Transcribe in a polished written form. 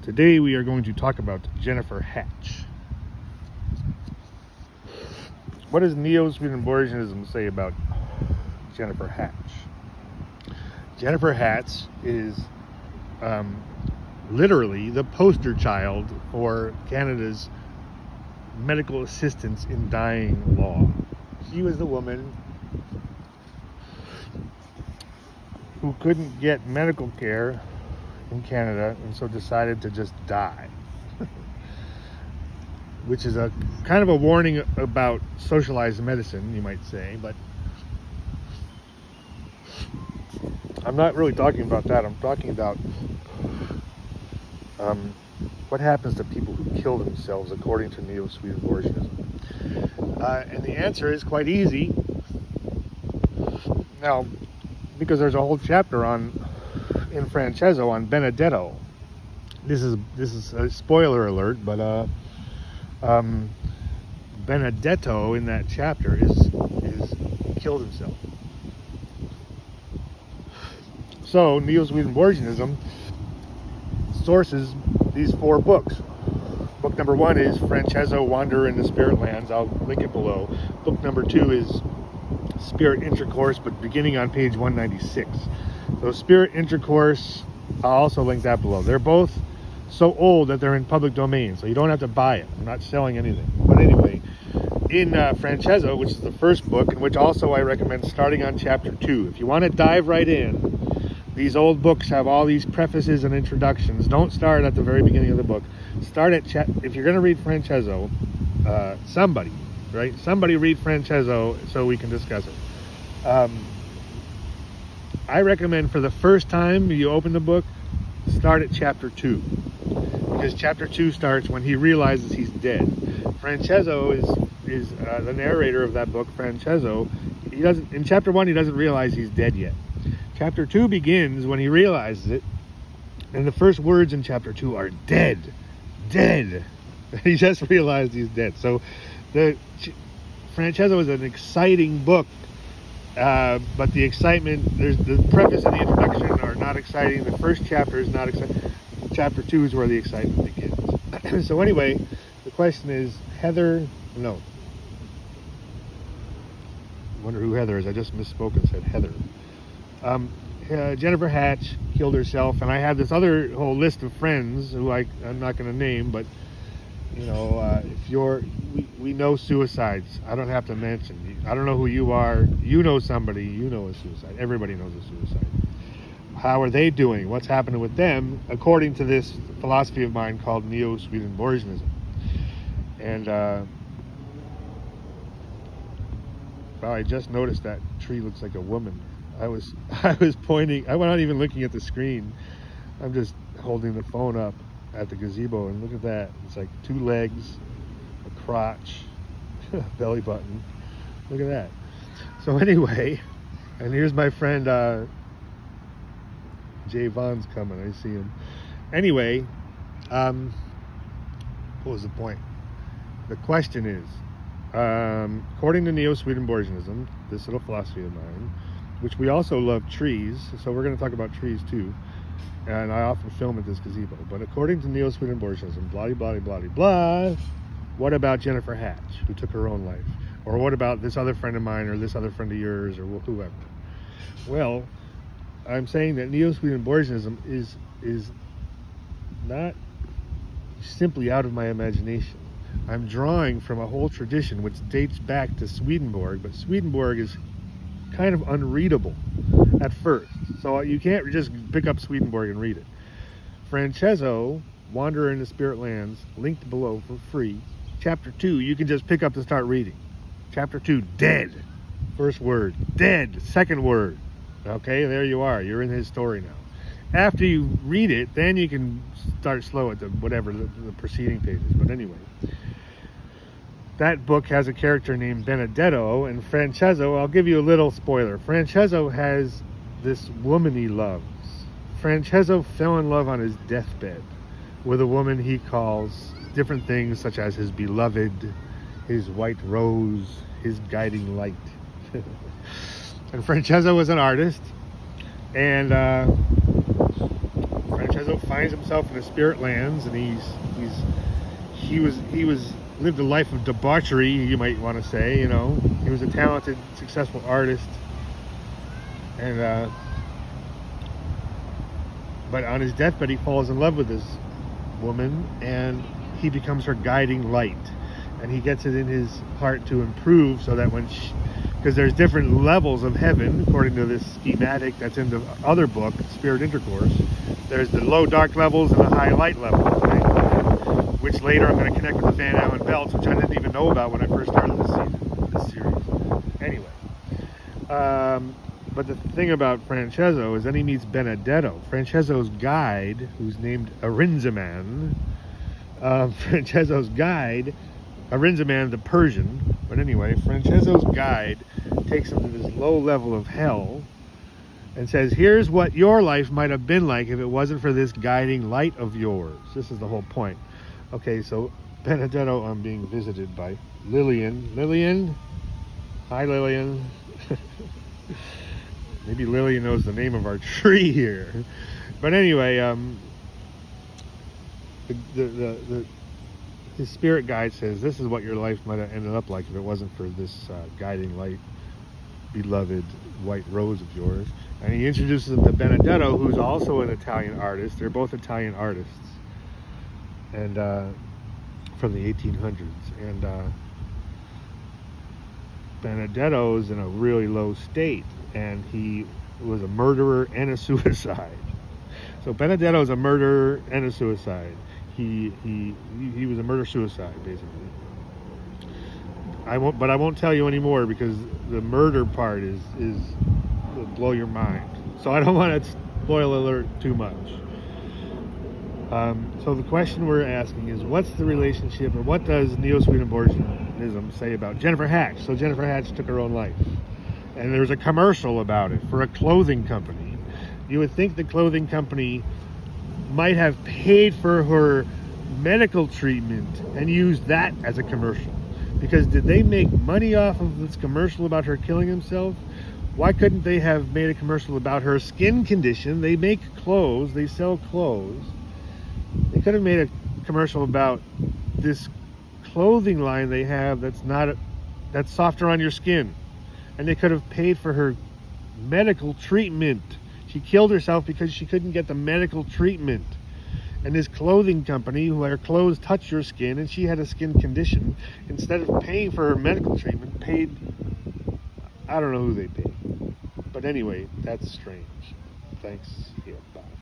Today we are going to talk about Jennyfer Hatch. What does Neo-Swedenborgianism say about Jennyfer Hatch? Jennyfer Hatch is literally the poster child for Canada's medical assistance in dying law. She was the woman who couldn't get medical care in Canada and so decided to just die. Which is a kind of a warning about socialized medicine, you might say, but I'm not really talking about that. I'm talking about what happens to people who kill themselves according to Neo-Swedenborgianism. And the answer is quite easy. Now, because there's a whole chapter in Francesco on Benedetto. This is a spoiler alert, but Benedetto in that chapter is killed himself. So Neo-Swedenborgianism sources these 4 books. Book number 1 is Francesco, Wanderer in the Spirit Lands. I'll link it below. Book number 2 is Spirit Intercourse, but beginning on page 196. So Spirit Intercourse, I'll also link that below. They're both so old that they're in public domain, so you don't have to buy it. I'm not selling anything. But anyway, in Francesco, which is the first book, in which also I recommend starting on chapter 2. If you want to dive right in, these old books have all these prefaces and introductions. Don't start at the very beginning of the book. Start at if you're going to read Francesco, somebody read Francesco so we can discuss it. I recommend for the first time you open the book, start at chapter 2, because chapter 2 starts when he realizes he's dead. Francesco is the narrator of that book. Francesco, in chapter 1 he doesn't realize he's dead yet. Chapter 2 begins when he realizes it, and the first words in chapter 2 are dead. He just realized he's dead. So Francesco is an exciting book, but the excitement, there's the preface and the introduction are not exciting. The first chapter is not exciting. Chapter 2 is where the excitement begins. So anyway, the question is, I wonder who Heather is. I just misspoke and said Heather. Jennyfer Hatch killed herself, and I had this other whole list of friends who I'm not going to name, but you know, we know suicides. I don't have to mention. I don't know who you are. You know somebody. You know a suicide. Everybody knows a suicide. How are they doing? What's happening with them? According to this philosophy of mine called Neo-Swedenborgianism. And well, I just noticed that tree looks like a woman. I was pointing. I'm not even looking at the screen. I'm just holding the phone up at the gazebo, and look at that. It's like 2 legs, a crotch, a belly button. Look at that. So anyway, and here's my friend Jay Vaughn's coming. I see him. Anyway, what was the point? The question is, according to Neo-Swedenborgianism, this little philosophy of mine, which we also love trees, so we're going to talk about trees too, and I often film at this gazebo, but according to Neo-Swedenborgianism, blah, blah, blah, blah, blah, what about Jennyfer Hatch, who took her own life? Or what about this other friend of mine, or this other friend of yours, or whoever? Well, I'm saying that Neo-Swedenborgianism is not simply out of my imagination. I'm drawing from a whole tradition which dates back to Swedenborg, but Swedenborg is kind of unreadable at first, so you can't just pick up Swedenborg and read it. Francesco, Wanderer in the Spirit Lands, linked below for free. Chapter 2, you can just pick up to start reading. Chapter 2, dead. First word, dead. Second word. Okay, there you are. You're in his story now. After you read it, then you can start slow at the preceding pages. But anyway, that book has a character named Benedetto, and Francesco, I'll give you a little spoiler. Francesco has this woman he loves. Francesco fell in love on his deathbed with a woman he calls different things, such as his beloved, his white rose, his guiding light. And Francesco was an artist, and Francesco Francesco finds himself in the spirit lands, and he lived a life of debauchery, you might want to say. You know, he was a talented, successful artist, and but on his deathbed, he falls in love with this woman, and he becomes her guiding light, and he gets it in his heart to improve, so that when because there's different levels of heaven according to this schematic that's in the other book, Spirit Intercourse. There's the low dark levels and the high light levels, right? Which later I'm going to connect with the Van Allen belts, which I didn't even know about when I first started this series. Anyway, but the thing about Francesco is then he meets Benedetto, Francesco's guide, who's named Arinzaman. Francesco's guide, Arinzaman the Persian, but anyway, Francesco's guide takes him to this low level of hell and says, here's what your life might have been like if it wasn't for this guiding light of yours. This is the whole point. Okay, so Benedetto, I'm being visited by Lillian. Lillian? Hi, Lillian. Maybe Lillian knows the name of our tree here. But anyway, his spirit guide says, this is what your life might have ended up like if it wasn't for this guiding light, beloved white rose of yours. And he introduces him to Benedetto, who's also an Italian artist. They're both Italian artists, and from the 1800s. And Benedetto's in a really low state, and he was a murderer and a suicide. So Benedetto's a murderer and a suicide. He was a murder-suicide, basically. I won't tell you anymore, because the murder part will blow your mind. So I don't want to spoil alert too much. So the question we're asking is, what's the relationship, or what does Neo-Swedenborgianism say about Jennyfer Hatch? So Jennyfer Hatch took her own life, and there was a commercial about it for a clothing company. You would think the clothing company might have paid for her medical treatment and used that as a commercial, because did they make money off of this commercial about her killing herself? Why couldn't they have made a commercial about her skin condition? They make clothes, they sell clothes. They could have made a commercial about this clothing line they have that's softer on your skin, and they could have paid for her medical treatment. She killed herself because she couldn't get the medical treatment. And this clothing company, where clothes touch your skin, and she had a skin condition, instead of paying for her medical treatment, paid, I don't know who they paid. But anyway, that's strange. Thanks.